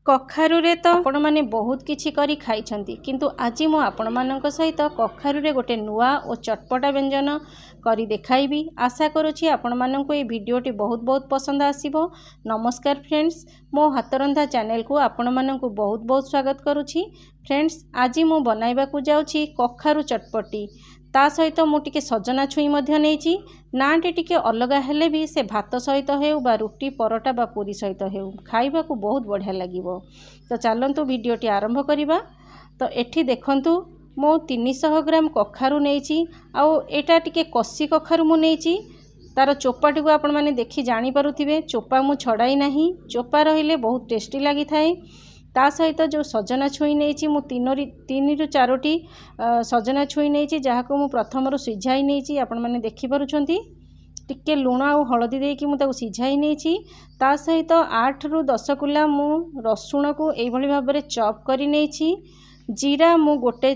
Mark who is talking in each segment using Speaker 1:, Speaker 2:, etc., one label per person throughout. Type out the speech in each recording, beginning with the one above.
Speaker 1: कखारुरे तो आपण मैंने बहुत किछि करी खाइछंती किंतु आज मु आपण मानक सहित कखारुरे गोटे नुआ और चटपटा व्यंजन करी देखाइबी। आशा करुछि आपण मानक ये वीडियोटी बहुत बहुत पसंद आसीबो। नमस्कार फ्रेंड्स, मो हातरंधा चैनल को आपण मानक बहुत बहुत स्वागत करुछि। फ्रेंड्स, आज मु बनाइबा को जाउछि कखारु चटपटी। ता सहित मुझे सजना छुई नहीं नाटी टिके अलग हेले भी से भात सहित हो बा रुटी परोटा बा पूरी सहित हो खाइबा को बहुत बढ़िया लगे। तो चलतु वीडियोटी आरंभ करिबा। तो एठी देखंतु मो 300 ग्राम कखारु नहीं आउ एटा टिके कसी कखारु मु नहीं तार चोपाटी को आपण माने देखि जानी पारुथिबे। चोपा मु छड़ाई नाही, चोपा रहिले बहुत टेस्टी लगी थाए। ता सहित जो सजना छुई नहीं मु 3 रु 4टी सजना छुई नहीं जहाँ को मु प्रथम सिझाई नहीं आपण माने देखि पारुछंती। टिके लुण आ हलदी देकी मु ताको सिझाई नहीं। ता सहित 8 रु 10 कुला मु रसुण को एई भली भाबरे में चॉप करी नहीं। जीरा मु गोटे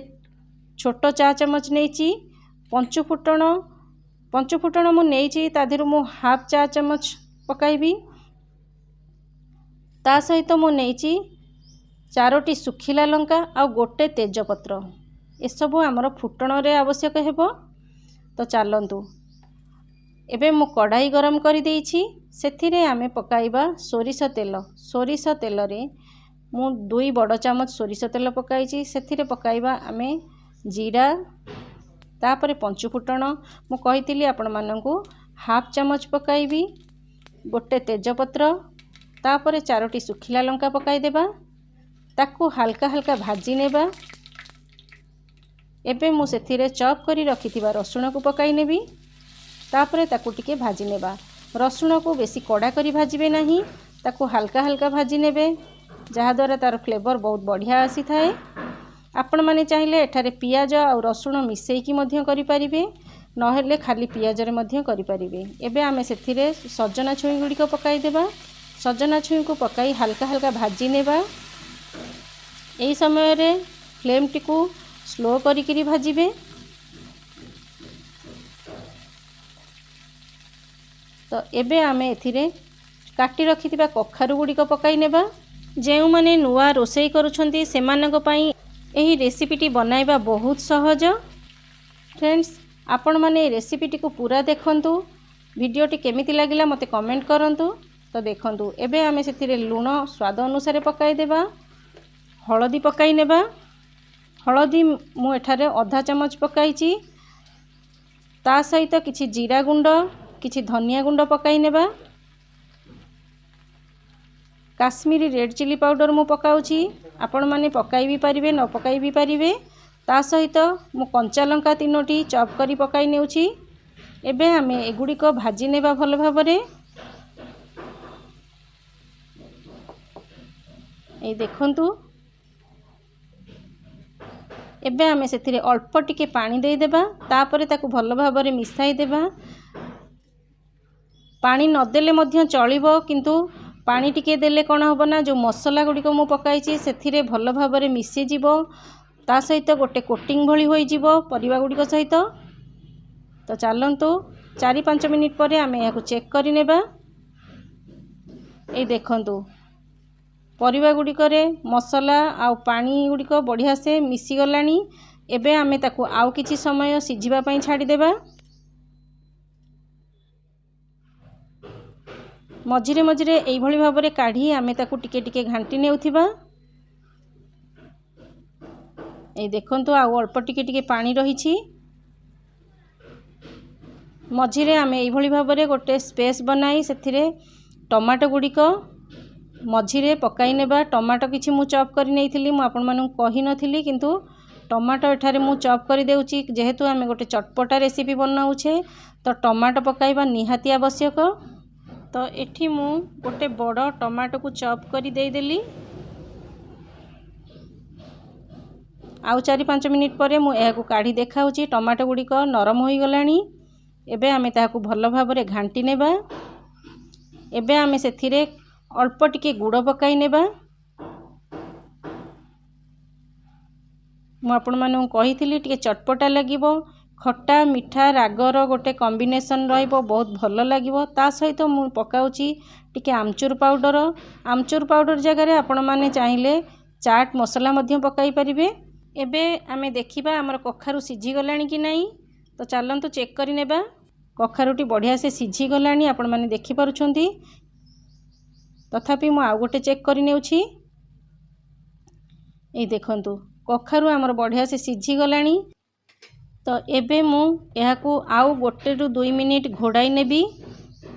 Speaker 1: छोट चा चमच नहीं। पंचफुटण मु नहीं तादेरु मु हाफ चा चमच पकाइबी। ता सहित मु नहीं 4टी सुखिला लंका आ गोटे तेजपत्र। एसबू आमर फुटण रे आवश्यक हेबो। तो चलतु एबे मु कढ़ाई गरम कर देइछि। सेथिरे आमे पकाइबा सोरिष तेल। सोरिष तेल रे मु 2 बड़ चामच सोरिष तेल पकाइछि। सेथिरे पकाइबा आमे जीरा, तापरे पंचफुटण मु कहितिली आपण माननकु हाफ चामच पकाइबी, गोटे तेजपत्र, तापरे 4टी सुखिला लंका पकाई देबा। ताकू हल्का हल्का भाजी नेबा। एबे मु सेथिरे चॉप करी रखिथिबा रसुण को पकाई नेबी। तापरे ताकू टिके भाजी नेबा। रसुण को बेसी कड़ा करी भाजीबे नहीं, ताकू हल्का हल्का भाजी नेबे जहा द्वारा तार फ्लेवर बहुत बढ़िया आसी थाए। आपण माने चाहिले एठारे पियाज और रसुण मिसेइकी मध्य करि परिबे, नहेले खाली पियाज रे मध्य करि परिबे। एबे आमे सेथिरे सजना छुई गुडी को पकाई देबा। सजना छुई को पकाई हल्का हल्का भाजी नेबा। यही समय रे फ्लेम टी को स्लो करी भाजिबे। तो एबे आमे एथिरे काटी रखिथिबा कखारु गुडी को पकाई नेबा। जेउ माने नुआ रोसई करूछंती सेमानक पई एही रेसिपीटी बनाइबा बहुत सहज। फ्रेंड्स, आपण माने रेसिपीटी को पूरा देखंतु। वीडियोटी केमिति लागिला मते कमेंट करंतु। तो देखंतु एबे आमे सेथिरे लुण स्वाद अनुसार पकाई देबा। हलदी पकाई नेबा। हलदी मु एठारे आधा चामच पकाइची। ता सहित किछि जीरा गुंड, किछि धनिया गुंड पकाई नेबा। काश्मीरी रेड चिली पाउडर मु पकाउची, आपण माने पकाई भी पारिबे न पकाई भी पारिबे। ता सहित मु कंचा लंका 3टी चॉप करी पकाई नेउची। एबे आमे एगुडी को भाजी नेबा भल भाबरे। ए देखंतु एबे आमे सेथिरे अल्प टिके पानी दे देबा। तापरे ताकू भल भाबरे मिसाई देबा। पानी न देले मध्य चलिबो, किंतु पानी टिके देले कोन होबो ना जो मसला गुडी को मु पकाइची सेथिरे भल भाबरे मिसी जिवो। ता सहित गोटे कोटिंग भली होई जिवो परिबा गुडी को सहित। तो चलंतु 4-5 मिनिट परे आमे याकू चेक करि नेबा। ए देखंतु परिबा गुडी करे मसला आ पानी गुडी को बढ़िया से मिसी गलानी। एबे आमे ताकू आउ किछि समय सिझिबा पई छाडी देबा। मझिरे मझिरे एई भली भाबरे काढी आमे ताकू टिके टिके घांटी नेउथिबा। ए देखंतु आउ अल्प टिके टिके पानी रहिछि। मझिरे आमे एई भली भाबरे गोटे स्पेस बनाई सेथिरे टमाटो गुडी को मझिरे पकाई नेबा। टमाटो किछि मु चॉप करी नेइथिली, मु आपण मानु कहि नथिली, किंतु टमाटो एठारे मु चॉप करी देउची जेहेतु आमे गोटे चटपटा रेसिपी बनाउछे। तो टमाटो पकाइबा निहाती आवश्यक। तो एठी मु गोटे बड़ टमाटो को चॉप करी देई देली। आउ 4-5 मिनिट परे मु एहाकू काढी देखाउची। टमाटो गुडी को नरम होई गलानी। एबे आमे ताहाकू भल भाबरे घांटी नेबा। एबे आमे सेथिरे अल्प टिके गुड़ पकाई नेबा। मु आपण मानू कहिथिली टिके चटपटा लागिबो। खट्टा मिठा रागर गोटे कॉम्बिनेशन रहिबो बहुत भल लागिबो। ता सहित मु पकाउची टिके आमचूर पाउडर जगह आपण माने चाहिले चाट मसला मध्य पकाई परिबे। एबे आमे देखिबा हमर कखारु सिझी गलानी कि नाही। तो चलंतु चेक करि नेबा। कखारुटी बढ़िया से सिझी गलानी आपण माने देखि पारुछंती। तथापि मु आउ गोटे चेक करि नेउछि। ए देखंतु कखारु हमर बढ़िया से सिझी गलानी। तो एबे मु एहाकू आउ गोटे रु 2 मिनिट घोड़ाई नेबी।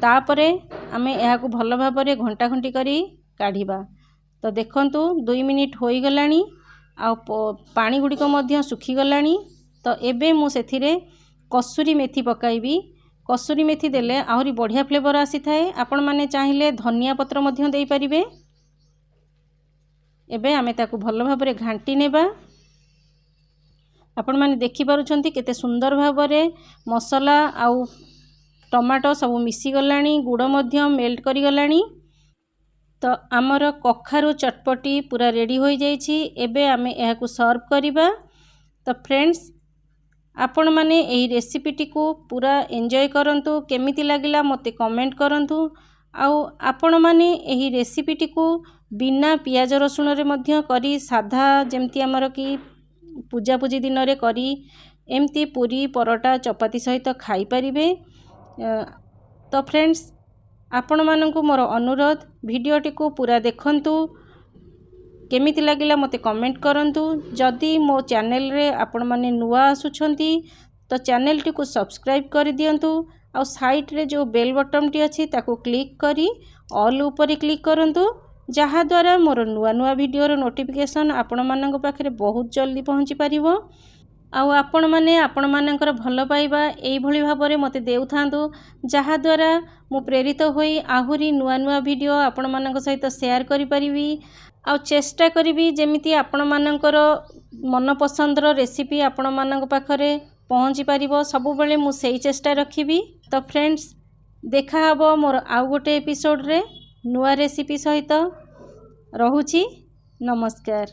Speaker 1: तापरे आमे एहाकू भल भाबरे घंटा घंटी करी काढिबा। तो देखंतु 2 मिनिट होई गलानी आ पानी गुड़िक मध्य सुखी गलानी। तो एबे मु सेथिरे कसूरी मेथी पकाइबी। कसूरी मेथी देले आहुरी बढ़िया फ्लेवर आसी थाए। आपण माने चाहिले धनिया पत्र मध्य देई परिबे। एबे आमे ताकू भल भाबरे घांटी नेबा। आपण माने देखि पारुछंती केते सुंदर भाबरे मसला आउ टमाटो सब मिसी गलानी। गुड़ मध्य मेल्ट करी गलानी। तो आमर कखारु चटपटी पूरा रेडी हो जाइछि। एबे आमे एहाकू सर्व करिबा। तो फ्रेंड्स आपण माने एही रेसिपीटी को पूरा एंजॉय करंतु। केमिति लागिला मते कमेंट करंतु। आउ आपण माने एही रेसिपीटी को बिना पियाज रसुण रे मध्य करी साधा जेमति हमर की पूजा पूजी दिन रे करी एमती पूरी परोटा चपाती सहित खाई परिबे। तो फ्रेंड्स आपण मानकु मोर अनुरोध भिडियोटी को पूरा देखंतु। केमिति लागिला मते कमेंट करंतु। जदि मो चैनल रे आपण माने नुआ आसुछंती तो चैनल टी को सब्सक्राइब कर दियंतु। आ साइड रे जो बेल बटन टी अछि ताको क्लिक करी ऑल ऊपर क्लिक करंतु। जहा द्वारा मोर नुआ नुआ वीडियो रो नोटिफिकेशन आपण मानक पाखरे बहुत जल्दी पहुंची परिबो। आउ आपण माने आपण मानकर भल पाइबा एई भली भाबरे मते देउथांतु। जहा द्वारा मु प्रेरित होई आहुरी नुआ नुआ वीडियो आपण मानक सहित शेयर करि परिबी। आउ चेष्टा करिबी जेमिति आपण मानकर मन पसंदर रेसिपी आपण मानक पाखरे पहुंची परिबो। सबु बेले मु सेई चेष्टा रखिबी। तो फ्रेंड्स देखा हबो मोर आउ गोटे एपिसोड रे नुआ रेसिपी सहित। रहुछि नमस्कार।